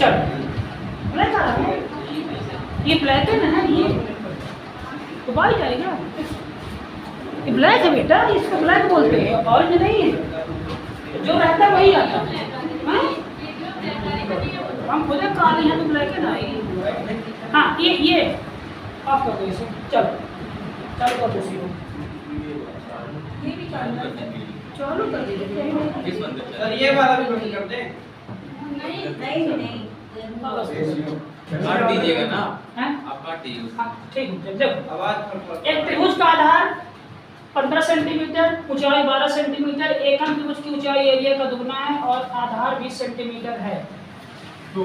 चलो ब्लैक आ रहा है, ये ब्लैक है ना, ये तो बाई जाएगा, ये ब्लैक है बेटा, इसको ब्लैक बोलते हैं, ऑरेंज नहीं है, जो रहता है वही आता है। हम खुद काले हैं तो ब्लैक है ना। हाँ ये ऑफ कर दो इसे, चलो चालू कर दो इसी को, ये भी चालू कर दीजिए सर, ये वाला भी बंद कर दें। नहीं काट दीजिएगा ना, हैं? आप काट दीजिए। ठीक है, देखो आवाज एक त्रिभुज का आधार 15 सेंटीमीटर, ऊंचाई 12 सेंटीमीटर, एकम त्रिभुज की ऊंचाई एरिया का दुगना है और आधार 20 सेंटीमीटर है। तो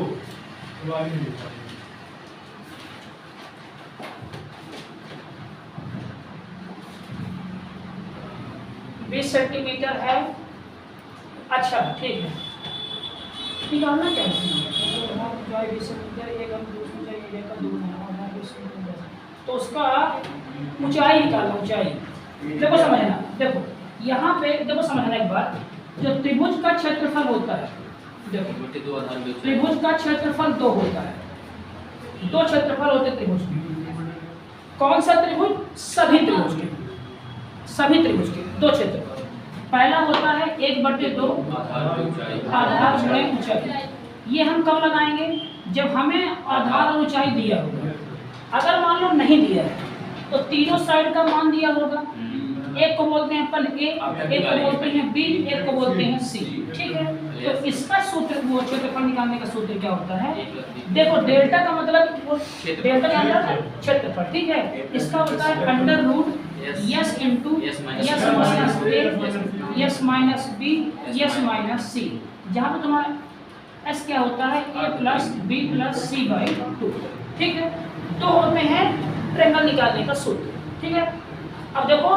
20 सेंटीमीटर है। अच्छा ठीक है, निकालना क्या है? ऊंचाई 20 सेंटीमीटर, एकम त्रिभुज की ऊंचाई एरिया का दुगना है और आधार 20 सेंटीमीटर, तो उसका ऊंचाई निकालना, ऊंचाई देखो समझना, देखो यहाँ पे देखो समझना एक बात, जो त्रिभुज का क्षेत्रफल होता है, देखो त्रिभुज का क्षेत्रफल 2 होता है, 2 क्षेत्रफल होते हैं त्रिभुज के। कौन सा त्रिभुज? सभी त्रिभुज के, सभी त्रिभुज के 2 क्षेत्रफल। पहला होता है 1/2 आधार गुणे ऊंचाई। ये हम कब लगाएंगे? जब हमें आधार और ऊंचाई दिया होगा। अगर मान लो नहीं दिया है तो तीनों साइड का मान दिया होगा, एक को बोलते हैं पल ए, एक को बोलते हैं बी, एक को बोलते हैं सी, ठीक है। तो इसका सूत्र, वो क्षेत्रफल निकालने का सूत्र क्या होता है? देखो डेल्टा का मतलब डेल्टा का अंदर क्षेत्रफल, ठीक है। इसका होता है under root S into S minus A, S minus B, S minus C, जहाँ पे तुम्हारा एस क्या होता है? A plus B plus C by 2, ठीक है। तो होते हैं ट्रायंगल निकालने का सूत्र, ठीक है। अब देखो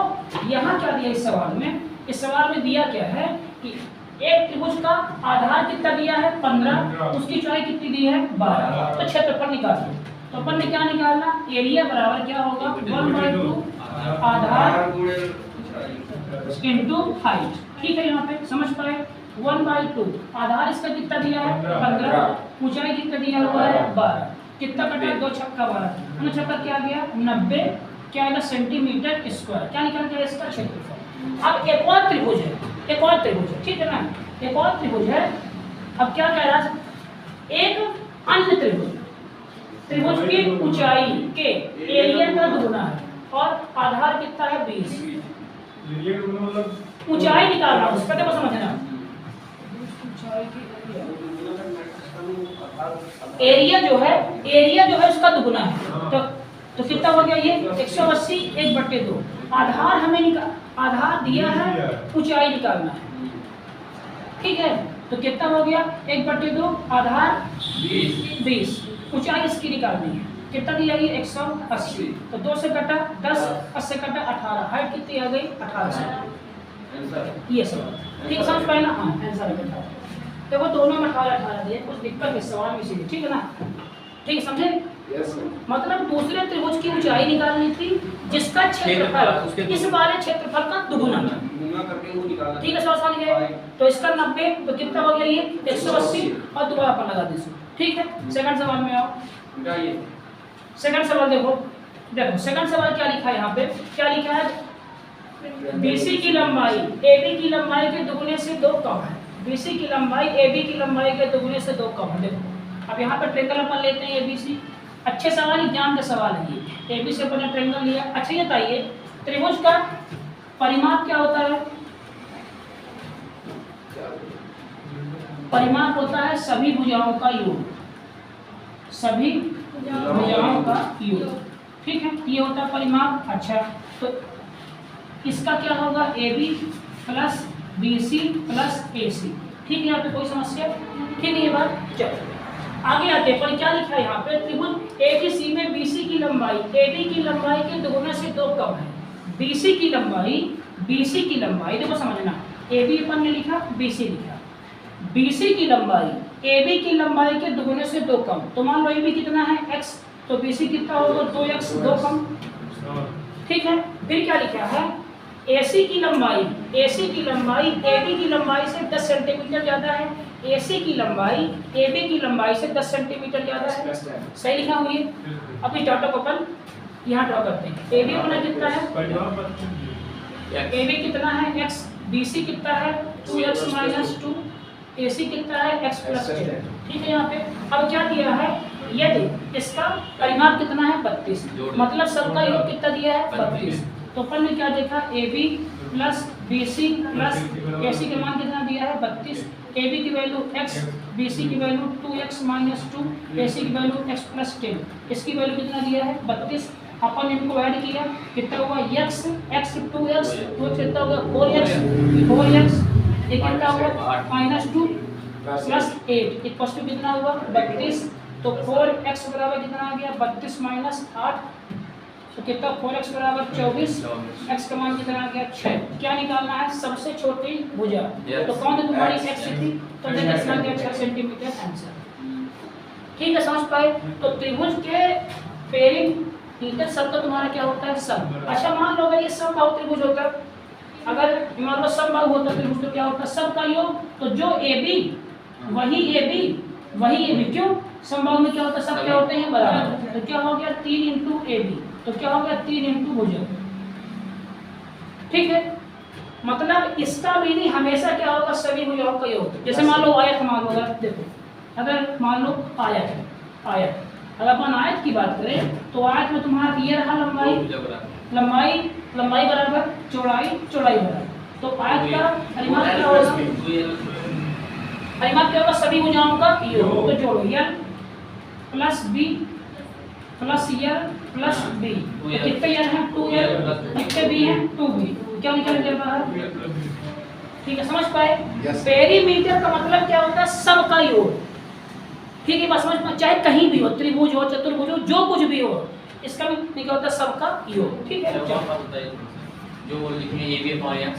यहाँ क्या दिया इस सवाल में? इस सवाल में दिया क्या है कि एक त्रिभुज का आधार कितना दिया है? 15, उसकी ऊंचाई कितनी दी है? 12, तो क्षेत्रफल निकालना। तो अपन ने क्या निकालना? एरिया बराबर क्या होगा? 1/2 आधार इंटू हाइट, ठीक है। यहाँ पे समझ पाए? 1/2 आधार इसका कितना दिया है? 15, ऊंचाई कितना दिया हुआ है? 12, कितना कटा? 2 छक्का 12, 9 छक्का क्या गया? 90, क्या आएगा? Centimetre square. क्या निकल गया इसका? क्षेत्रफल। अब एक और त्रिभुज है, एक और त्रिभुज है, ठीक है ना, एक और त्रिभुज है। अब क्या कह रहा है? एक अन्य त्रिभुज, त्रिभुज की ऊंचाई के एरिया का दुगना है और आधार कितना है? 20। ऊंचाई निकालना उसका, देखो समझना, एरिया जो है उसका दुगना है। तो कितना हो गया ये? 180 1/2। आधार हमें आधार दिया है, ऊंचाई निकालना है, ठीक है। तो कितना हो गया? 1/2 आधार 20, ऊंचाई इसकी निकालनी है। कितना दिया ये? 180, तो 2 से कटा 10, 10 से कटा 18, हाइट कितनी आ गई? 18 से। ये सवाल ठीक समझ पाए ना? हाँ आंसर है 18। देखो दोनों में 18 दिए, कुछ दिक्कत इस सवाल में इसीलिए, ठीक है ना, ठीक समझे? मतलब दूसरे त्रिभुज की ऊंचाई निकालनी थी जिसका क्षेत्रफल इस वाले क्षेत्रफल का दुगुना था, ठीक है। समझ गए? तो इसका 90, तो कितना हो गया ये? 180 और दोबारा अपन लगा दीजिए, ठीक है। सेकंड सवाल में आओ। सेकंड सवाल देखो सेकंड सवाल क्या लिखा है यहाँ पे? क्या लिखा है? BC की लंबाई AB की लंबाई के दुगने से 2 कम है। BC की लंबाई AB की लंबाई के दुगने से 2 कम है। देखो अब यहाँ पर ट्रायंगल अपन लेते हैं ABC। अच्छे सवाल, एग्जाम के सवाल है ये। AB से अपन ने ट्रायंगल लिया। अच्छा ये बताइए त्रिभुज का परिमाप क्या होता है? परिमाप होता है सभी भुजाओं का योग, सभी भुजाओं का योग, ठीक है। ये होता है परिमाप। अच्छा तो इसका क्या होगा? AB plus BC plus AC, ठीक है। यहाँ पे कोई समस्या? ठीक है ये बात। चलो आगे आते हैं। पर क्या लिखा है यहाँ पे? त्रिभुज ABC में BC की लंबाई AD की लंबाई के दुगने से 2 कम है। BC की लंबाई देखो समझना, AB अपन ने लिखा, BC लिखा। BC की लंबाई AB की लंबाई के दुगने से 2 कम। तो मान लो AB कितना है? x, तो BC कितना होगा? 2x, 2 कम, ठीक है। फिर क्या लिखा है? AC की लंबाई AB की लंबाई से 10 सेंटीमीटर ज़्यादा है, AC की लंबाई AB की लंबाई से 10 सेंटीमीटर ज़्यादा है। सही लिखा हुआ है। अब इस डाटा को अपन यहाँ ड्रॉ करते हैं। AB अपना कितना है, AB कितना है x, BC कितना है 2x माइनस 2, AC कितना है x प्लस 10। ठीक है। यहाँ पे अब क्या दिया है, यदि इसका परिमाप कितना है 32, मतलब सबका योग कितना दिया है 32। तो अपन ने क्या देखा, AB plus BC plus AC के मान कितना दिया है 32, AB की वैल्यू x, BC की वैल्यू 2x माइनस 2, AC की वैल्यू x प्लस 10, इसकी वैल्यू कितना दिया है 32। अपन इनको ऐड किया, कितना हुआ x 2x कितना होगा 4x, ये कितना हुआ माइनस 2 प्लस 8 इक्वल टू कितना हुआ 32। तो 4x बराबर कितना आ गया 32 माइनस 8, तो कितना 4x बराबर 24, x का मान कितना आ गया 6। क्या निकालना है, सबसे छोटी भुजा। तो कौन है तुम्हारी x थी, तो देखिए इसका आ गया 6 सेंटीमीटर आंसर। ठीक है, समझ पाए। तो त्रिभुज के पेरिमीटर सब का तुम्हारा क्या होता है सम। अच्छा मान लो अगर ये समबाहु त्रिभुज होता, अगर मान लो समबाहु होता त्रिभुज तो क्या होता सब का योग, तो जो AB वही AB क्यों, समबाहु में क्या होता है सब क्या होते हैं बराबर। तो क्या हो गया 3 इंटू AB, तो क्या हो गया 3 इंटू भुजा। ठीक है, मतलब इसका मीनिंग हमेशा क्या होगा सभी भुजाओं का योग। जैसे मान लो आयत, मान लो अगर देखो, अगर मान लो आयत है, अगर अपन आयत की बात करें तो आयत में तुम्हारा ये रहा लंबाई बराबर चौड़ाई बराबर। तो आयत का परिमाप क्या होगा, परिमाप क्या होगा सभी भुजाओं का योग। तो जोड़ो L plus B plus L plus B, तो कितने L हैं 2L, कितने B हैं 2B, क्या निकल गया बाहर। ठीक है, समझ पाए। पेरीमीटर का मतलब क्या होता है सबका योग। ठीक है, बस समझ में, चाहे कहीं भी हो, त्रिभुज हो चतुर्भुज हो जो कुछ भी हो, इसका भी क्या होता है सबका योग। ठीक है, जो लिखने AB/x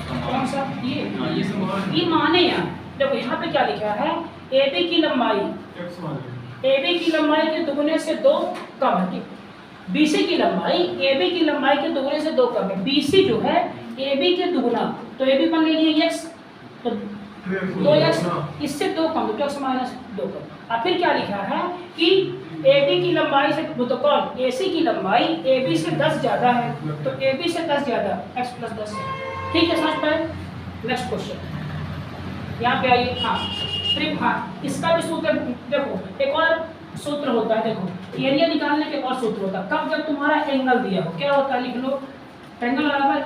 कौन सा ये माने यहाँ देखो, यहाँ पे क्या लिखा है AB की लंबाई के दुगने से 2 कम है। BC की लंबाई AB की लंबाई के दुगने से 2 कम है। BC जो है AB के दुगना, तो AB बन ले लिए x, तो 2x, इससे 2 कम तो x माइनस 2 कम। और फिर क्या लिखा है कि AB की लंबाई से तो कौन AC की लंबाई AB से 10 ज़्यादा है, तो AB से 10 ज़्यादा x प्लस 10 है। ठीक है, समझ पाए। नेक्स्ट क्वेश्चन यहाँ पे आइए। हाँ, इसका भी सूत्र देखो, एक और सूत्र होता है। देखो एरिया निकालने के और सूत्र होता है कब, जब तुम्हारा एंगल दिया हो, क्या होता है लिख लो, एंगल बराबर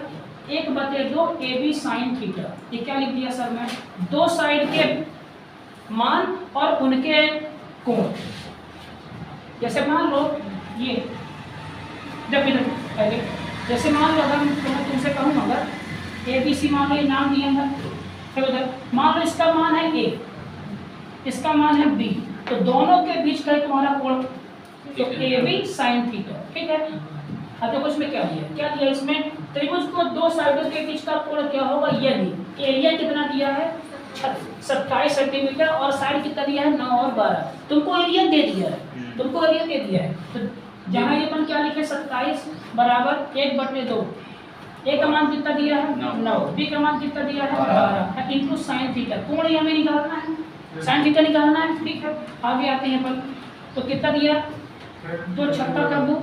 1/2 AB साइन थीटा। ये क्या लिख दिया सर मैं, दो साइड के मान और उनके कोण। जैसे मान लो ये, जब इधर पहले जैसे मान लो अगर मैं तुमसे कहूँ अगर ABC मान लो ये नाम दिया है, फिर उधर मान लो इसका मान है A, इसका मान है B, तो दोनों के बीच का तुम्हारा कोण तो AB साइन थीटा। ठीक है, अब देखो इसमें क्या दिया इसमें त्रिभुज को दो साइडों के बीच का कोण क्या होगा, यदि एरिया कितना दिया है 27 सेंटीमीटर और साइड कितना दिया है 9 और 12, तुमको एरिया दे दिया है, तो जहाँ ये अपन क्या लिखे 27 बराबर 1/2, ए का मान कितना दिया है 9, बी का मान कितना दिया है 12 इंटू साइन थीटा। कोण ही हमें निकालना है, साइन थीटा निकालना है। ठीक है, आगे आते हैं अपन, तो कितना दिया 2 छक्का कर दो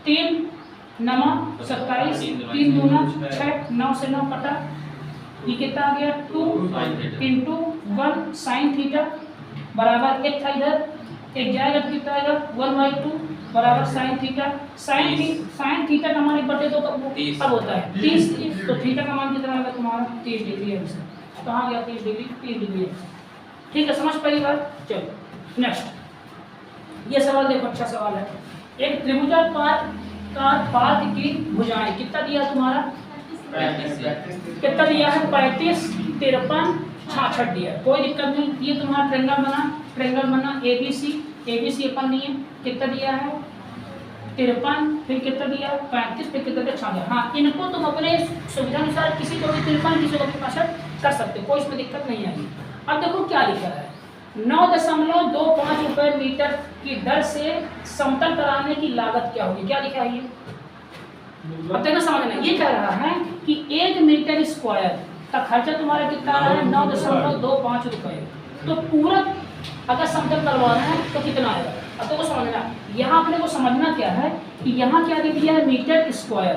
3 9 27 3 दूना 6 9 से 9 कटा, ये कितना आ गया 2 इंटू 1 साइन थीटा बराबर एक था इधर एक जाएगा तो कितना आएगा 1/2 बराबर साइन थीटा। साइन थीटा का मान 1/2 कब होता है 30, तो थीटा का मान कितना आएगा तुम्हारा 30 डिग्री आंसर। कहाँ गया 30 डिग्री। ठीक है, समझ पाई बात। चलो नेक्स्ट ये सवाल देखो, अच्छा सवाल है। एक त्रिभुजाकार पाद की भुजाएं कितना दिया तुम्हारा, कितना दिया है 35 53 66 दिया, कोई दिक्कत नहीं। ये तुम्हारा ट्रेंगल बना ABC अपन नहीं है, कितना दिया है 53, फिर कितना दिया 35, फिर कितना दिया 66। हाँ, इनको तुम अपने सुविधा अनुसार किसी को भी 53 किसी को भी 65 कर सकते, कोई इसमें दिक्कत नहीं आएगी। अब देखो क्या लिखा है, 9.25 रुपये मीटर की दर से समतल कराने की लागत क्या होगी। क्या लिखा है ये अब देखो समझना, ये कह रहा है कि 1 मीटर स्क्वायर का खर्चा तुम्हारा कितना आ रहा है 9.25 रुपए। तो पूरा अगर समतल करवाना है तो कितना आएगा? अब तो समझना, यहाँ अपने को समझना क्या है कि यहाँ क्या दे दिया है मीटर स्क्वायर।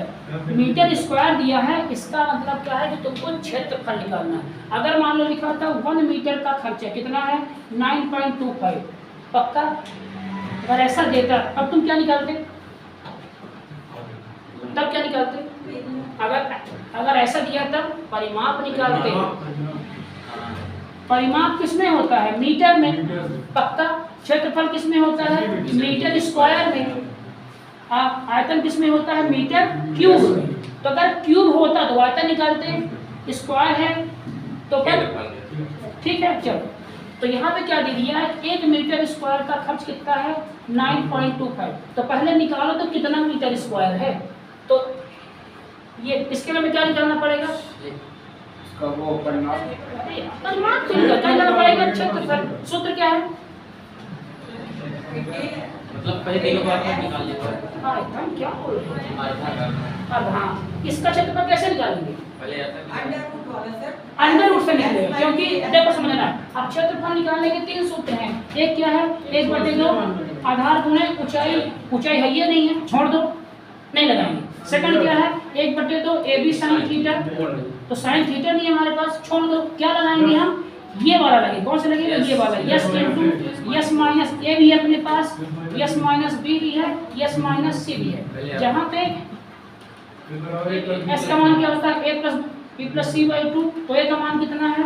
मीटर स्क्वायर दिया है, इसका मतलब क्या है कि तुमको क्षेत्रफल निकालना है। अगर मान लो लिखा था 1 मीटर का खर्चा कितना है 9.25, पक्का? अगर ऐसा देता अब तुम क्या निकालते? तब क्या निकालते? अगर ऐसा दिया तब परिमाप निकालते। परिमाप किसमें होता है? मीटर में, पक्का? क्षेत्रफल किसमें होता है? मीटर स्क्वायर में। आयतन किसमें होता है? मीटर क्यूब में। तो अगर क्यूब होता तो आयतन निकालते, स्क्वायर है तो ठीक है। चलो, तो यहाँ पे क्या दे दिया है 1 मीटर स्क्वायर का खर्च कितना है 9.25। तो पहले निकालो तो कितना मीटर स्क्वायर है। तो ये इसके लिए क्या निकालना पड़ेगा? वो परिमाप परिमाप तो निकालना पड़ेगा। क्षेत्रफल सूत्र क्या है? मतलब पहले तीनों बार में निकाल लेते हैं। हाँ, एकदम क्या बोल रहे हैं? हाँ, अब हाँ, इसका क्षेत्रफल कैसे निकालेंगे? पहले आता है अंडर रूट से निकलेगा, क्योंकि देखो समझना, अब क्षेत्रफल निकालने के 3 सूत्र हैं। एक क्या है? 1/2 आधार गुणे ऊंचाई। ऊंचाई है ये नहीं है, छोड़ दो, नहीं लगाएंगे। सेकंड क्या है? 1/2 AB sin थीटा। तो sin थीटा नहीं है हमारे पास, छोड़ दो। क्या लगाएंगे हम? ये वाला लगेगा। कौन सा लगेगा? ये वाला। यस इनटू यस माइनस ए भी है अपने पास, यस माइनस बी भी है, यस माइनस सी भी है। जहाँ पे एस का मान क्या होता है? a plus B plus C by 2। तो ए का मान कितना है?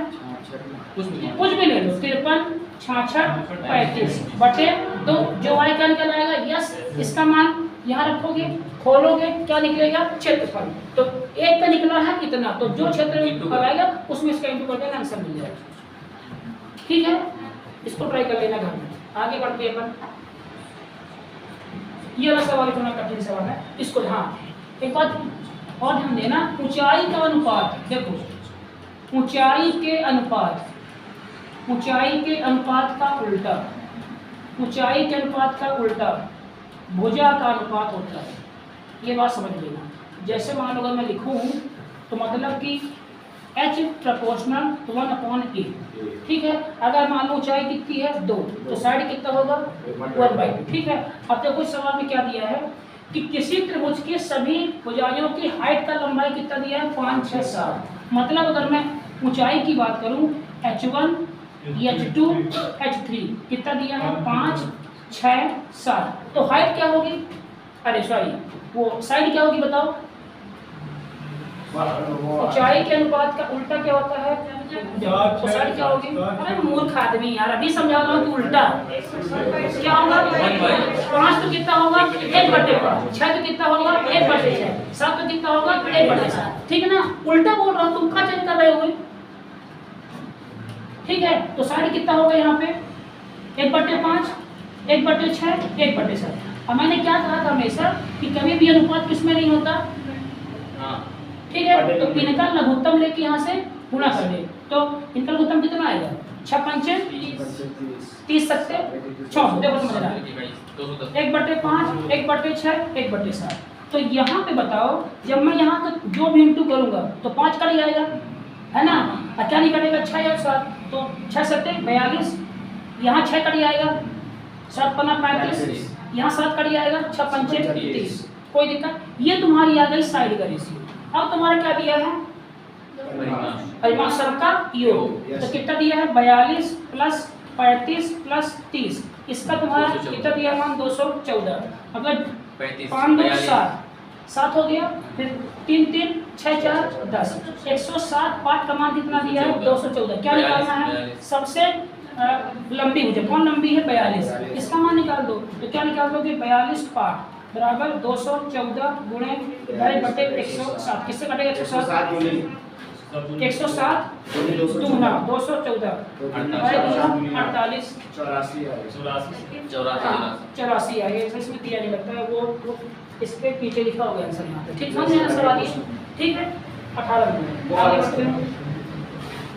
कुछ भी ले लो, 53, 66, 35 बटे 2। जो y का निकल आएगा यस, इसका मान यहाँ रखोगे, खोलोगे, क्या निकलेगा? क्षेत्रफल। तो एक का निकला है इतना, तो जो क्षेत्र आएगा उसमें इसका इंटू कर देना, आंसर मिल जाएगा। ठीक है, इसको ट्राई कर लेना घर में। आगे बढ़ते हैं अपन। ये वाला सवाल थोड़ा कठिन सवाल है, इसको हाँ एक बात और ध्यान देना। ऊंचाई का अनुपात, देखो ऊंचाई के अनुपात, ऊंचाई के अनुपात का उल्टा, ऊंचाई के अनुपात का उल्टा भुजा का अनुपात होता है। ये बात समझ लेना। जैसे मान लो अगर मैं लिखूं तो मतलब कि h प्रोपोर्शनल 1/e, ठीक है। अगर मान लो ऊंचाई कितनी है 2, तो साइड कितना होगा 1/2, ठीक है। अब देखो इस सवाल में क्या दिया है कि किसी त्रिभुज के सभी भुजाओं की हाइट का लंबाई कितना दिया है 5, 6, 7। मतलब अगर मैं ऊंचाई की बात करूं h1, h2, h3 कितना दिया है 5, 6, 7। तो हाइट क्या होगी? अरे सॉरी, वो साइड क्या होगी बताओ? ऊंचाई के अनुपात का उल्टा क्या होता है? तो साइड क्या होगी? अरे मूर्ख आदमी यार, अभी समझा रहा हूँ कि उल्टा क्या होगा? 5 तो कितना होगा 1/5, 6 तो कितना होगा 1/6, 7 तो कितना होगा 1/7, ठीक है ना। उल्टा बोल रहा हूँ, तुम क्या चेक कर रहे हो? ठीक है, तो साइड कितना होगा यहाँ पे 1/5, 1/6, 1/7। अब मैंने क्या कहा था हमेशा कि कभी भी अनुपात किसमें नहीं होता, ठीक है। तो इनका लघुत्तम लेके यहाँ से गुणा कर दे, तो इनका लघुत्तम कितना आएगा 6 पंचे 30 सकते 6। देखो समझना, 1/5, 1/6, 1/7। तो यहाँ पे बताओ, जब मैं यहाँ का जो भी इंटू करूँगा तो 5 कट जाएगा, है ना। और क्या नहीं कटेगा 6 और 7, तो 6 7 42, यहाँ 6 कट जाएगा, 7 पन्ना 35, यहाँ 7 कट जाएगा, 6 पंचे 30। कोई दिक्कत? ये तुम्हारी आ गई साइड का रेशियो। अब तुम्हारा क्या दिया है? परिमाप सबका योग। तो कितना दिया है 42 प्लस 35 प्लस 30। इसका तुम्हारा कितना दिया है मान 214। मतलब 5 2 7, 7 हो गया, फिर 3 3 6 4 10, 107। पार्ट का मान कितना दिया है 214। क्या निकालना है? सबसे लंबी भुजा कौन लंबी है 42, इसका मान निकाल दो। तो क्या निकाल दोगे 42 पार्ट बराबर 214 गुणे 1/107। किससे कटेगा 107? 107 दूना 214 48 84 आएगा। इसमें दिया नहीं लगता है, वो इसके पीछे लिखा होगा आंसर यहाँ पे, ठीक समझ में सवाल ये, ठीक है। 18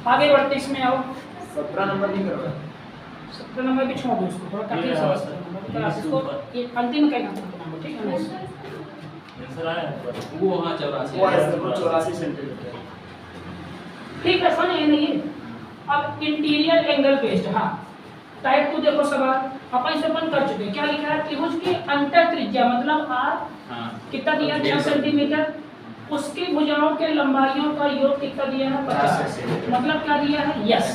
आगे बढ़ते इसमें आओ। 17 नंबर नहीं करवा, 17 नंबर भी छोड़ दो, उसको थोड़ा कठिन समझ इसको ये अंतिम कहना था नंबर, ठीक है ना। वो हाँ 84 वो है 84 सेंटीमीटर। ठीक है, समझ नहीं है। अब इंटीरियर एंगल बेस्ड, हाँ टाइप 2 देखो सवाल अपन इसे अपन कर चुके हैं। क्या लिखा है? त्रिभुज की अंतर त्रिज्या मतलब आर हाँ कितना दिया? 6 सेंटीमीटर। उसकी भुजाओं के लंबाइयों का योग कितना दिया है? 50। मतलब क्या दिया है? यस,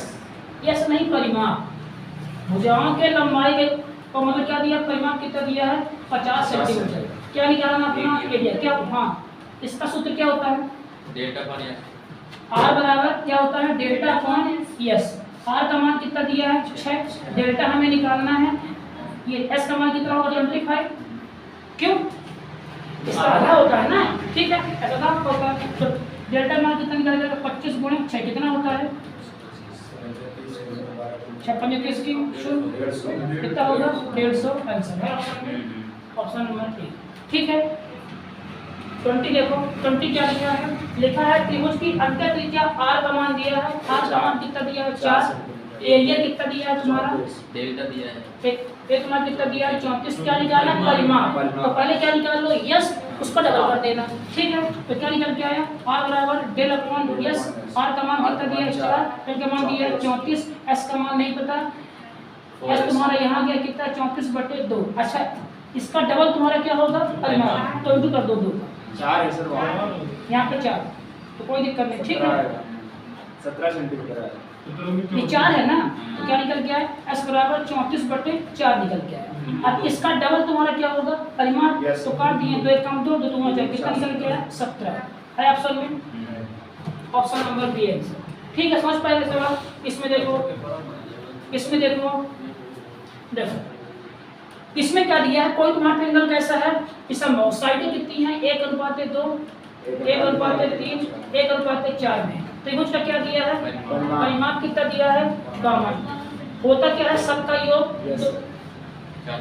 यस नहीं परिमाप। भुजाओं के लंबाई के तो मतलब क्या दिया? परिमाप कितना दिया है? 50 सेंटीमीटर। क्या निकालना अपना एरिया? क्या? हाँ इसका सूत्र क्या होता है? डेल्टा पर आर बराबर क्या होता है? Delta upon yes. आर का मान कितना दिया है? 6। डेल्टा हमें निकालना है। ये एस का मान कितना होगा? 25। क्यों? इसका आधा होता है ना, ठीक है ऐसा था होगा। तो डेल्टा मान कितना निकालेगा? 25 गुणे 6 कितना होता है? 6 पंजे 30 की शून्य कितना होगा? 150। आंसर है ऑप्शन नंबर ए। ठीक है 20 देखो, 20 क्या लिखा है? लिखा है त्रिभुज की अंतर त्रिज्या आर का मान दिया है। आर का मान कितना दिया है? 4। एरिया कितना दिया है तुम्हारा? डेल्टा दिया है एक तुम्हारा कितना दिया है? 34। क्या निकालना? परिमाप। तो पहले क्या निकाल लो? यस, उसको डबल कर देना। ठीक है तो क्या निकल के आया? आर बराबर डेल अपॉन यस। आर का मान कितना दिया है? 4। एल का मान दिया है 34। एस का मान नहीं पता। एस तुम्हारा यहाँ गया कितना? 34/2। अच्छा इसका डबल तुम्हारा क्या होगा? परिमाप। तो इंटू कर दो 2 का। 4 है सर वहाँ। यहाँ पे 4 तो कोई दिक्कत नहीं। ठीक है 17 सेंटीमीटर है। ये 4 है ना, तो क्या निकल के आया? एस बराबर 34/4 निकल के आया। अब इसका डबल तुम्हारा क्या होगा? परिमाप। तो काट दिए 2 1 2 2 तुम्हारा जाए कितना निकल के आया? 17 है ऑप्शन में। ऑप्शन नंबर बी है। ठीक है समझ पाए सवाल? इसमें देखो, इसमें देखो, देखो इसमें क्या दिया है? कोई तुम्हारा ट्रायंगल कैसा है? इसमें साइडें कितनी हैं? 1:2, 1:3, 1:4 में। त्रिभुज का क्या दिया है? परिमाप कितना दिया है? गामा। होता क्या है? सबका योग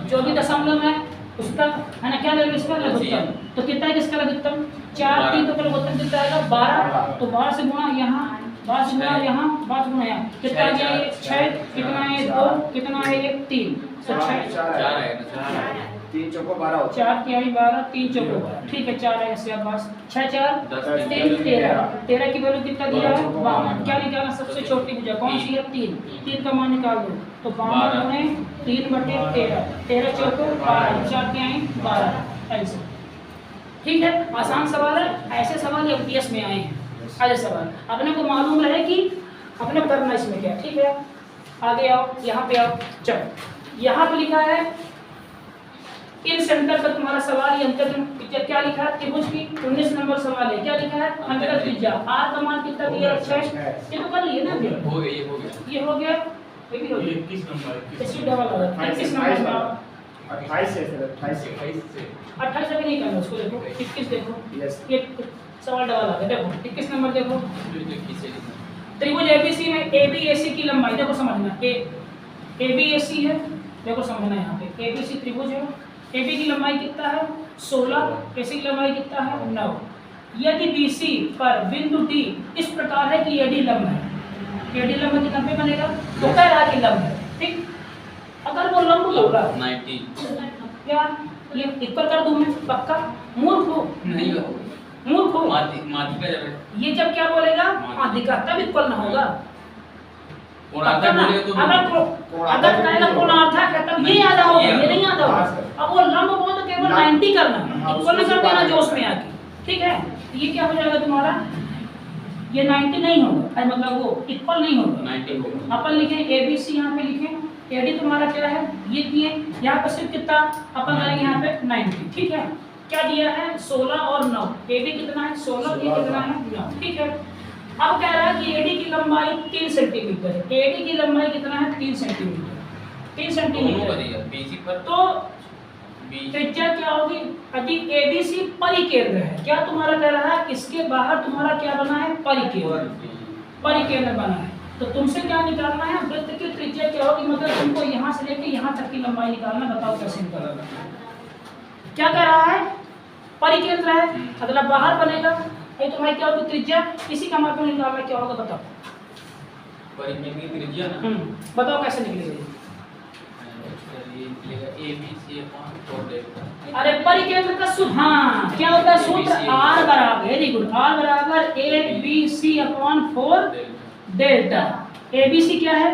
जो भी दशमलव है उसका है ना, क्या लगेगा इसका लघुत्तम। तो कितना है इसका लघुत्तम? 4 3 तो लघुत्तम कितना आएगा? 12। तो 12 से गुणा यहाँ, 12 से गुणा यहाँ, 12 से गुणा यहाँ, कितना आ गया? 6। कितना है? 2। कितना है? 1 3। तो 6 4 है 3 चौको 12 होता 4 3 12 3 चौको 12। ठीक है 4 है इसके पास। 6 4 3 13। 13 की वैल्यू कितना दिया है? 52। क्या निकालना? सबसे छोटी भुजा कौन सी है? 3। 3 का मान निकाल दो तो 52 गुणे 3/13। 13 चौको 12। 4 के आए 12 आंसर। ठीक है आसान सवाल है। ऐसे सवाल एमटीएस में आए हैं। ऐसे सवाल अपने को मालूम रहे कि अपने करना इसमें क्या। ठीक है आगे आओ, यहाँ पे आओ। चलो यहाँ पे लिखा है इन सेंटर का तुम्हारा सवाल। ये अंतर क्या लिखा है? त्रिभुज की 19 नंबर सवाल है। क्या लिखा है? अंतर त्रिज्या आर का मान कितना दिया है? 6। ये तो कर लिए ना अभी। हो गया ये हो गया ये हो गया, ये भी हो गया। 21 नंबर इसकी डबल हो गया 21 नंबर में आओ। 28 है सर 28 28 अभी नहीं करना उसको। देखो 21 देखो, यस ये सवाल डबल आ गया। देखो 21 नंबर देखो। किसे त्रिभुज एबीसी में एबीएसी की लंबाई देखो समझना। एबीएसी है देखो समझना। यहाँ पे एबीसी त्रिभुज है। एबी की लंबाई कितना है? 16। एसी की लंबाई कितना है? 9। यदि बीसी पर बिंदु डी इस प्रकार है कि एडी लंब है, एडी लंब कितना पे बनेगा? तो कह रहा है कि लंब है। ठीक अगर वो लंब होगा 90 क्या ये इक्वल कर दूं मैं? पक्का मूर्ख हो? नहीं हो मूर्ख हो? माध्यिका जब ये जब क्या बोलेगा? माध्यिका तब इक्वल ना होगा। कोणार्थ बोलेगा तो अगर कहेगा कोणार्थ है तब ये आधा होगा, ये नहीं आधा होगा। अब वो लंब बोल तो केवल 90 करना है, इक्वल नहीं कर देना जोश में आके। ठीक है ये क्या हो जाएगा तुम्हारा? ये 90 नहीं होगा, मतलब वो इक्वल नहीं होगा। 90 होगा। अपन लिखें एबीसी, यहाँ पे लिखें एडी तुम्हारा क्या है? ये दिए यहाँ पे सिर्फ कितना अपन करेंगे? यहाँ पे 90। ठीक है क्या दिया है? 16 और 9। एबी कितना है? 16। ये कितना है? 9। ठीक है अब कह रहा है कि एडी की लंबाई 3 सेंटीमीटर है। एडी की लंबाई कितना है? 3 सेंटीमीटर। 3 दोनों का सेंटीमीटर दिया बीसी पर तो त्रिज्या क्या होगी? यदि एबीसी परिकेंद्र है, क्या तुम्हारा कह रहा है? इसके बाहर तुम्हारा क्या बना है? परिकेंद्र। परिकेंद्र बना है तो तुमसे क्या निकालना है? वृत्त की त्रिज्या क्या होगी? मतलब तुमको यहाँ से लेके यहाँ तक की लंबाई निकालना। बताओ कैसे निकालना? क्या कह रहा है? परिकेंद्र है मतलब बाहर बनेगा। ये तुम्हारी क्या होगी? त्रिज्या। इसी का माप निकालना क्या होगा? बताओ। परिकेंद्र की त्रिज्या ना बताओ कैसे निकलेगी? सर ये निकलेगा ABC/4 डेल्टा। अरे परिकेंद्र का सूत्र, हाँ क्या होता है सूत्र, R बराबर, वेरी गुड, R बराबर ABC/4 डेल्टा। ABC क्या है,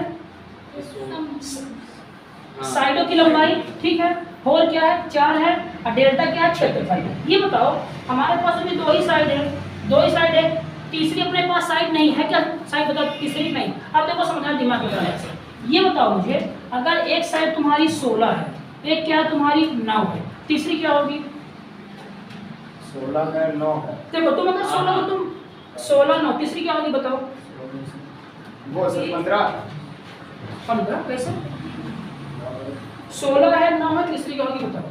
साइडों की लंबाई, ठीक है, 4 क्या है, 4 है, और डेल्टा क्या है, क्षेत्रफल। ये बताओ हमारे पास अभी दो ही साइड है, तीसरी अपने पास साइड नहीं है क्या, साइड बताओ, तीसरी नहीं। अब देखो समझना दिमाग में लगाना है। ये बताओ मुझे, अगर एक साइड तुम्हारी 16 है, एक क्या है तुम्हारी 9 है, तीसरी क्या होगी, 16 है 9 है। देखो तुम अगर 16 हो, तुम 16 9, तीसरी क्या होगी बताओ, वो सर 15 कैसे, 16 है 9 है, तीसरी क्या होगी बताओ,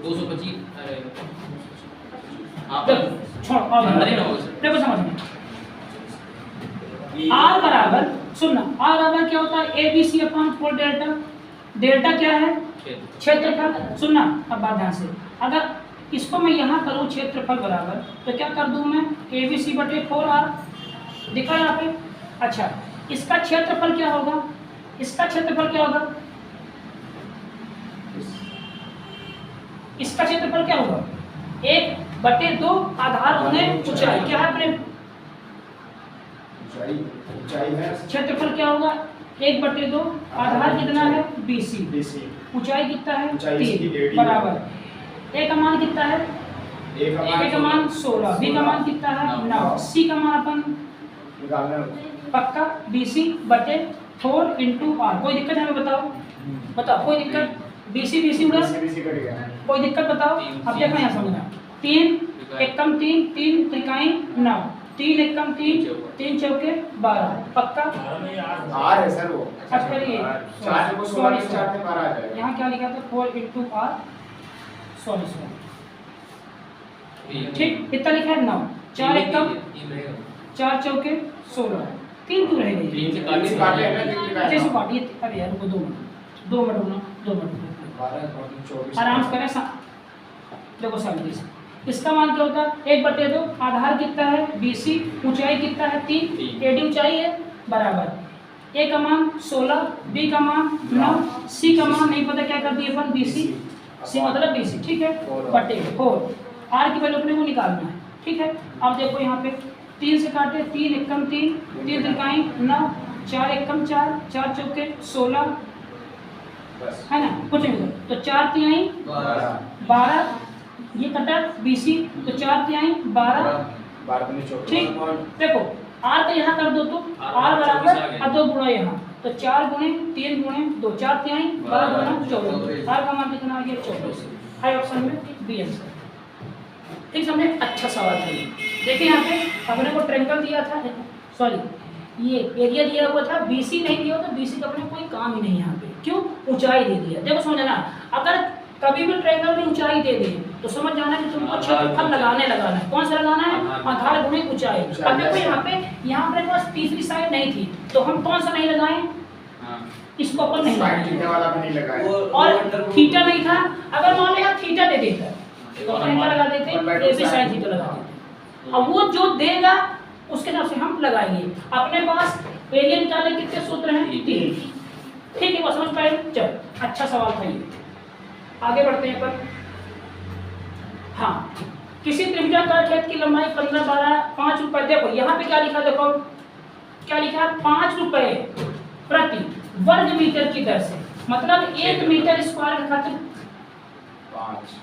225। अरे हाँ देखो छोड़, अंदर ही ना होगा सर। देखो समझ में, R बराबर, सुनना, R बराबर क्या होता है, ABC/4 डेल्टा। डेल्टा क्या है, क्षेत्रफल। सुनना अब बात ध्यान से, अगर इसको मैं यहाँ करूँ क्षेत्रफल बराबर, तो क्या कर दूँ मैं, ABC/4R, दिखा यहाँ पे। अच्छा, इसका क्षेत्रफल क्या होगा, इसका क्षेत्रफल क्या होगा, इसका क्षेत्रफल क्या होगा, 1/2 आधार गुणे ऊंचाई, क्या है प्रेम, ऊंचाई है क्षेत्रफल क्या होगा, 1/2 आधार कितना है, BC, ऊंचाई कितना है, ऊंचाई इसकी 3 AD बराबर। A का मान कितना है, A का मान 16, B का मान कितना है 9, C का मान अपन निकालना पक्का BC/4 × R। कोई दिक्कत है हमें बताओ, कोई दिक्कत, BC उड़ा, BC कट गया। कोई दिक्कत बताओ। अब देखो यहाँ समझना, 3 एकम 3, 3 त्रिकाई 9, 3 एकम 3, 3 चौके 12, पक्का। R है सर वो। अब करिए, 4 को 16 के 4 में 12 आ जाएगा। यहाँ क्या लिखा था, 4 × R, सॉरी ठीक, कितना लिखा है 9, 4 एकम 4 चौके 16, 3 क्यों रह गई, 3 से काटे काटे हैं ना, अच्छे से काटिए। अरे यार रुको 2 मिनट 12 आराम से करें। देखो शांति से, इसका मान क्या होता है, 1/2 आधार कितना है, BC, ऊंचाई कितना है 3, AD ऊंचाई है बराबर, A का मान 16, B का मान 9, C का मान नहीं पता, क्या कर दिए अपन, BC, C मतलब BC, ठीक है, बटे 4। R की वैल्यू अपने को निकालना है, ठीक है। अब देखो यहाँ पे 3 से काटे, 3 एकम 3, 3 त्रिकाई 9, 4 एकम 4, 4 चौके 16, है ना, कुछ नहीं, तो 4 तिहाई 12, ये कटा BC, तो 4 तिहाई 12, ठीक। देखो R का यहाँ कर दो तो R बराबर और 2 गुणा यहाँ, तो 4 गुणे 3 गुणे 2, 4 तिहाई 12 गुणा 24, R का मान कितना आ गया 24, है ऑप्शन में B आंसर। ठीक समझे, अच्छा सवाल था ये। देखिए यहाँ पे अपने को ट्रायंगल दिया था, सॉरी ये एरिया दिया हुआ था, BC नहीं दिया तो BC का अपने कोई काम ही नहीं यहाँ पे, क्यों, ऊंचाई दे दिया। देखो समझना, अगर कभी भी ट्रायंगल में ऊंचाई दे दे तो समझ जाना कि तुमको क्षेत्रफल लगाना है, कौन सा लगाना है, आधार गुणे ऊंचाई। अब देखो यहाँ पे पास तीसरी साइड नहीं थी, तो हम कौन सा नहीं लगाए, इसको अपन नहीं लगाए, और थीटा नहीं था, अगर मान लो थीटा दे देता तो अपन क्या लगा देते, ABC sin थीटा लगा देते। अब वो जो देगा उसके हिसाब से हम लगाएंगे। अपने पास एरिया निकालने कितने सूत्र हैं, 3, ठीक है, वो समझ पाए। चल अच्छा सवाल था ये, आगे बढ़ते हैं पर। हाँ, किसी त्रिभुजाकार खेत की लंबाई 15 12 5 रुपए। देखो यहाँ पे क्या लिखा, देखो क्या लिखा है, 5 रुपए प्रति वर्ग मीटर की दर से, मतलब 1 मीटर स्क्वायर का खातिर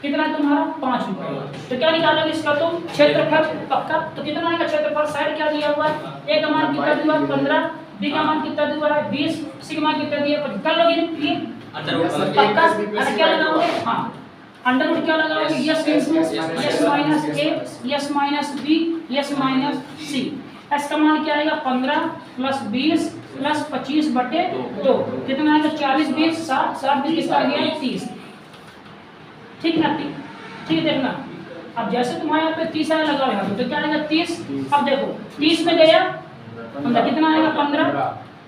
कितना तुम्हारा 5 रुपए। तो क्या निकालोगे इसका, तो क्षेत्रफल पक्का, तो कितना आएगा क्षेत्रफल, साइड क्या दिया हुआ है, A का मान कितना दिया है 15, B का मान कितना दिया है 20, C का मान कितना दिया है, कर लोगे ये पक्का। अरे क्या लगाओगे, हाँ अंडर रूट क्या लगाओगे, yes minus A, yes minus B, yes minus C। S का मान क्या आएगा 15 + 20 + 25/2, कितना आएगा 40 20 60 60 20 कितना आ गया 30, ठीक ना, ठीक देखना। अब जैसे तुम्हारे यहाँ पे 30 आया लगा यहाँ पे, तो क्या आएगा 30। अब देखो 30 में गया 15, कितना आएगा 15,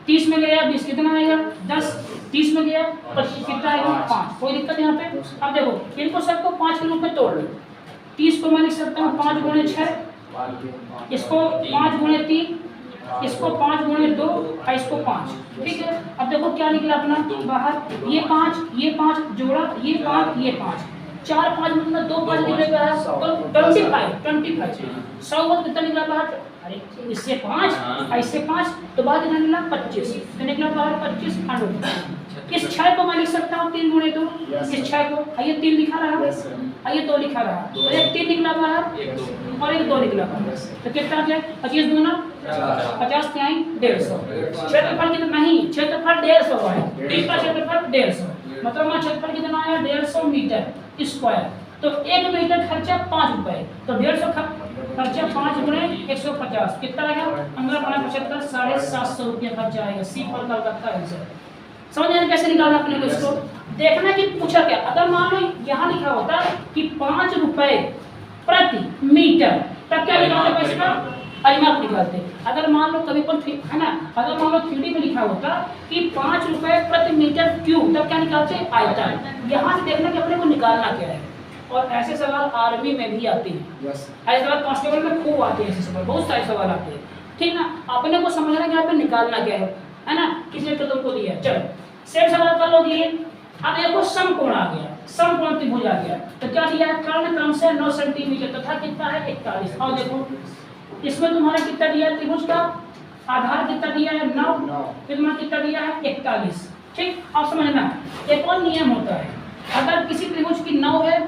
30 में गया 20, कितना आएगा 10, 30 में गया 25, कितना आएगा 5। कोई दिक्कत यहाँ पे। अब देखो इनको सबको 5 के रूप में तोड़ लो, 30 को मैं लिख सकता हूँ 5 × 6, इसको 5 × 3, इसको 5 गुणे 2 और इसको 5, ठीक है। अब देखो क्या निकला अपना बाहर, ये 5 जोड़ा, ये 5 ये 5, 4 5 मतलब 2 5 निकलेगा तो 25 100 कितना निकला बाहर, अरे इससे 5 ऐसे 5 तो बाद कितना निकला 25, तो निकला बाहर 25 100। इस 6 को मैं लिख सकता हूँ 3 गुणे 2, इस 6 को ये 3 लिखा रहा, ये 2 लिखा रहा, तो एक 3 निकला बाहर और एक 2 निकला बाहर, तो कितना आ गया 25 दूना 50 के आई 150। क्षेत्रफल कितना, नहीं क्षेत्रफल 150 आया, इसका क्षेत्रफल 150, मतलब मैं क्षेत्रफल कितना आया 150 मीटर स्क्वायर। तो 1 मीटर खर्चा 5 रुपए, तो 150 खर्चा 5 गुणे 150 कितना आएगा 15 750 रुपया खर्चा आएगा। सी पर कलकत्ता आंसर। समझ आए कैसे निकालना अपने को, इसको देखना कि पूछा क्या। अगर मान लो यहाँ लिखा होता कि 5 रुपए प्रति मीटर, तब क्या निकालते इसका परिमाप निकालते। अगर मान लो कभी पर है ना, अगर मान लो 3D में लिखा होता कि 5 रुपए प्रति मीटर क्यूब, तब क्या निकालते आयतन। यहाँ से देखना कि अपने को निकालना क्या है। और ऐसे सवाल आर्मी में भी आते हैं, ऐसे सवाल कांस्टेबल में खूब आते हैं, ऐसे सवाल बहुत सारे सवाल आते हैं, ठीक ना। अपने को समझना कि यहाँ पे निकालना क्या है ना, किसी ने तो तुमको दिया। चलो सेम सवाल कर लोगे। अब देखो समकोण आ गया, समकोण त्रिभुज आ गया, तो क्या दिया है कर्ण क्रम से 9 सेंटीमीटर तथा कितना है 41। और देखो इसमें तुम्हारा कितना दिया है त्रिभुज का आधार कितना दिया है 9, फिर तुम्हारा कितना दिया है 41, ठीक। अब समझना एक और नियम होता है, अगर किसी त्रिभुज की 9 है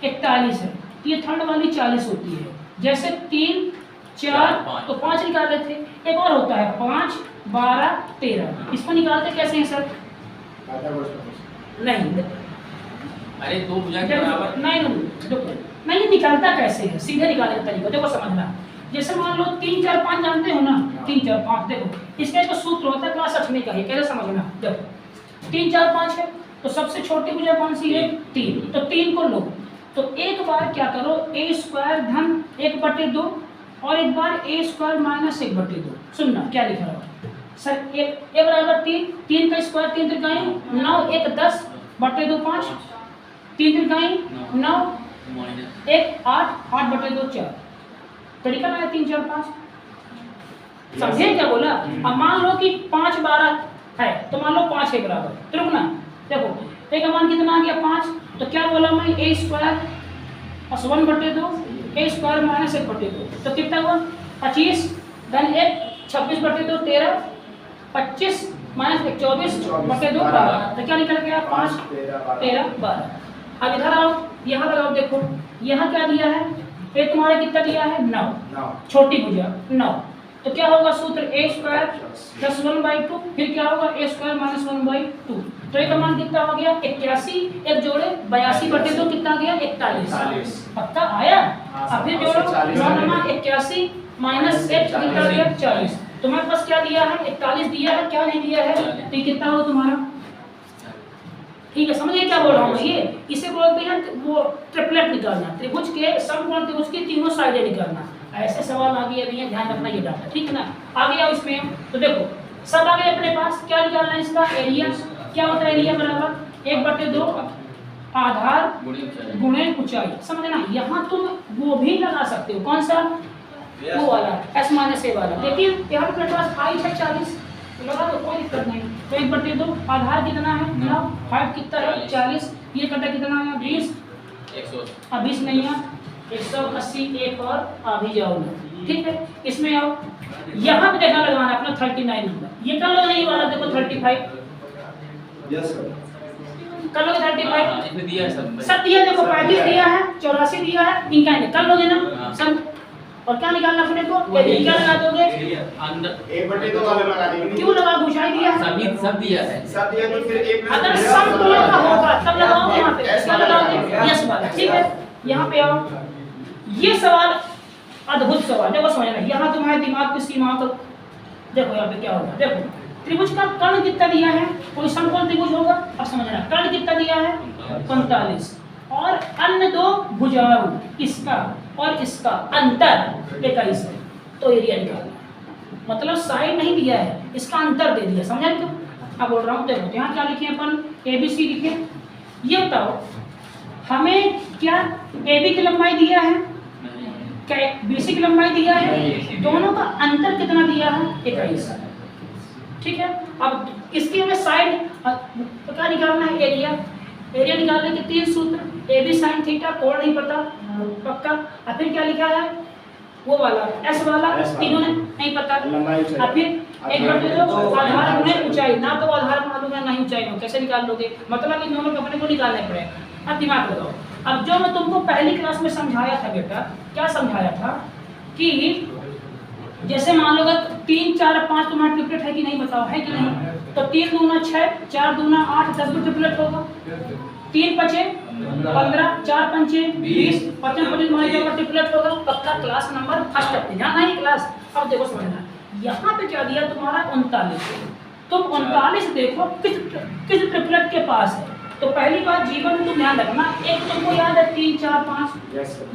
41 है तो ये थर्ड वाली 40 होती है। जैसे 3 4 तो 5 निकाल रहे थे, एक और होता है 5 12 13, इसको निकालते कैसे हैं सर? नहीं अरे 2 भुजा के बराबर नहीं निकालता कैसे है, सीधे निकालने का तरीका देखो समझना। जैसे मान लो 3 4 5 जानते हो ना, 3 4 5 देखो इसका एक सूत्र होता है क्लास 8 में का है, कैसे समझना। देखो 3 4 5 है तो सबसे छोटी भुजा कौन सी है 3, तो 3 को लो, तो एक बार क्या करो a² धन 1/2 और एक बार a² माइनस 1/2। सुनना क्या लिखा रहा सर, a बराबर 3, 3 का स्क्वायर 3 त्रिकाई 9, 1 10 बटे 2 5, 3 त्रिकाई 9, 1 8 8 बटे 2 4, तरीका ना 3 4 5। समझे क्या बोला? अब मान लो कि 5 12 है तो मान लो 5 के बराबर, तो रुकना देखो a का मान कितना आ गया 5, तो क्या बोला मैं a² प्लस 1/2 a² माइनस 1/2, तो कितना हुआ 25 धन 1 26/2 13, 25 माइनस 24/2 12, तो क्या निकल गया 5 13 12। अब इधर आओ, यहाँ लगाओ, देखो यहाँ क्या दिया है, ये तुम्हारा कितना दिया है 9, छोटी भुजा 9, तो क्या होगा सूत्र a² प्लस 1/2, फिर क्या होगा a² माइनस 1/2, तो एक मान कितना हो गया 81, एक जोड़े 82/2 कितना गया 41, पक्का आया। अब फिर जोड़ो 9 81 माइनस 1 कितना गया 40, तुम्हारे पास क्या दिया है 41 दिया है, क्या नहीं दिया है, तो ये कितना हो तुम्हारा, ठीक है। समझिए क्या बोल रहा हूँ, ये इसे बोलते हैं वो ट्रिपलेट निकालना, त्रिभुज के समकोण त्रिभुज की तीनों साइडें निकालना। ऐसे सवाल आगे अभी है, ध्यान रखना ये डाटा, ठीक है ना। आगे आओ इसमें, तो देखो सब आगे अपने पास क्या निकालना है, इसका एरिया क्या होता है, एरिया बराबर 1/2 आधार गुणे ऊंचाई। समझना यहाँ तुम वो भी लगा सकते हो, कौन सा वो वाला s माइनस a वाला, देखिए यहाँ पे मेरे पास हाइट है 40, लगा दो कोई दिक्कत नहीं, तो 1/2 आधार कितना है 9, हाइट कितना है 40, ये कटा कितना है 20, 180 अब 20 नहीं है 180, एक और अभी जाओ ना, ठीक है। इसमें आओ, यहाँ पे देखना लगाना अपना 39 नंबर, ये कर लो नहीं वाला देखो 35, यस सर कर लोगे 35, इसमें दिया है सब दिया, देखो 35 दिया है 84 दिया है, इनका कर लोगे ना सब। और क्या निकालना अपने को, क्या लगा दोगे अंदर 1/2 वाला लगा देंगे, क्यों लगा घुसाई दिया है, सभी सब दिया है, सब दिया तो फिर 1 अगर समकोण का होगा तब लगाओ यहाँ पे, क्या लगाओगे यस वाला, ठीक है। यहाँ पे आओ, ये सवाल अद्भुत सवाल, देखो समझना, यहाँ तुम्हारे दिमाग की सीमा तो देखो यहाँ पे क्या होगा। देखो त्रिभुज का कर्ण कितना दिया है, कोई समकोण त्रिभुज होगा, अब समझना कर्ण कितना दिया है 45, और अन्य दो भुजाओं इसका और इसका अंतर 21 है, तो एरिया निकालना, मतलब साइड नहीं दिया है, इसका अंतर दे दिया, समझा क्यों। अब बोल रहा हूँ, देखो यहाँ क्या लिखे अपन ABC लिखे, ये बताओ हमें क्या AB की लंबाई दिया है क्या बीसी की लंबाई दिया है, दोनों का अंतर कितना दिया है 21। ठीक है, अब इसकी हमें साइड तो क्या निकालना है, एरिया। एरिया निकालने के 3 सूत्र, ए बी साइन थीटा, कोण नहीं पता पक्का। और फिर क्या लिखा है वो वाला एस वाला, तीनों ने नहीं पता। और फिर 1/2 आधार गुणे ऊंचाई, ना तो आधार मालूम है ना ही ऊंचाई में, कैसे निकाल लोगे? मतलब इन दोनों को अपने को निकालना पड़ेगा। अब दिमाग लगाओ। अब जो मैं तुमको पहली क्लास में समझाया था बेटा, क्या समझाया था कि जैसे मान लो अगर 3 4 5 तुम्हारा ट्रिपलेट है कि नहीं बताओ, है कि नहीं? तो 3 दूना 6, 4 दूना 8, 10 भी ट्रिपलेट होगा। 3 5 15, 4 5 20, 55 तुम्हारी जगह ट्रिपलेट होगा। पक्का क्लास नंबर फर्स्ट अपने यहाँ नहीं क्लास। अब देखो समझना, यहाँ पे क्या दिया तुम्हारा 39। तुम 39 देखो किस ट्रिपलेट के पास है। तो पहली बात जीवन में तुम ध्यान रखना, एक तुमको याद है 3 4 5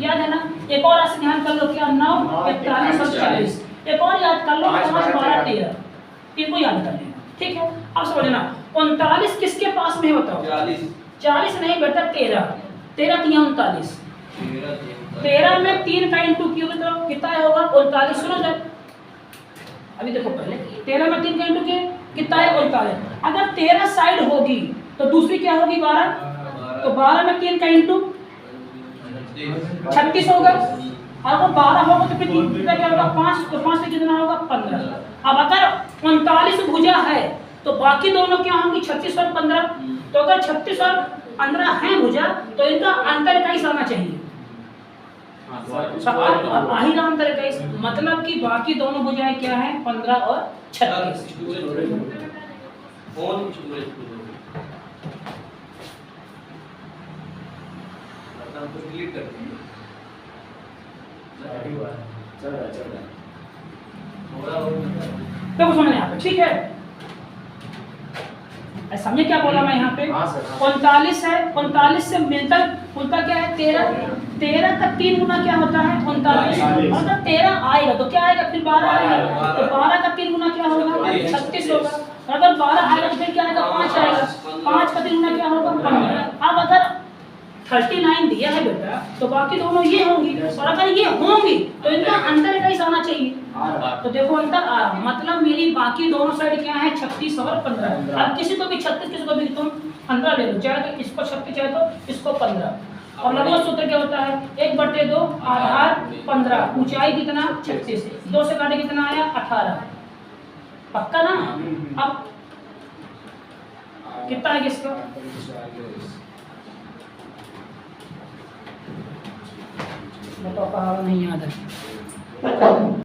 याद है ना? एक और ऐसे ध्यान कर लो, क्या 9 41 और 40। एक और याद कर लो 5 12 13, इनको याद कर लेना। ठीक है, अब समझना 39 किसके पास में है बताओ? 40 नहीं बेटा, 13 13 39। 13 में 3 का इंटू क्यों तो कितना होगा 39। सुनो जब, अभी देखो पहले 13 में 3 का इंटू कितना है 39। अगर 13 साइड होगी तो दूसरी क्या होगी 12। तो 12 में 3 का इंटू 36 होगा। और वो 12 होगा तो फिर क्या होगा 5, तो 5 में कितना होगा 15। अब अगर 39 भुजा है तो बाकी दोनों क्या होंगी 36 और 15। तो अगर 36 और 15 है भुजा तो इनका अंतर 21 आना चाहिए। आही का अंतर 21, मतलब कि बाकी दोनों भुजाएं क्या है 15 और 36। तो समझ यहाँ पे ठीक है, समझे क्या बोला मैं यहाँ पे? 39 है, 39 से मिलता जुलता क्या है 13 का 3 गुना क्या होता है 39। मतलब 13 आएगा तो क्या आएगा फिर 12 आएगा। तो 12 का 3 गुना क्या होगा 36 होगा। अगर 12 आएगा तो फिर क्या आएगा 5 आएगा। 5 का 3 गुना क्या होगा 15। अब अगर 39 दिया है बेटा तो बाकी दोनों ये होंगी, और अगर ये होंगी तो इनका अंतर 21 आना चाहिए। तो देखो अंतर आ रहा, मतलब मेरी बाकी दोनों साइड क्या है 36 और 15। अब किसी को भी 36, किसी को भी तुम 15 ले लो, चाहे तो इसको 36 चाहे तो इसको 15। और लघु सूत्र क्या होता है 1/2 आधार 15, ऊंचाई कितना 36, 2 से काटे कितना आया 18। पक्का ना? अब कितना है किसका बताओ, नहीं याद है।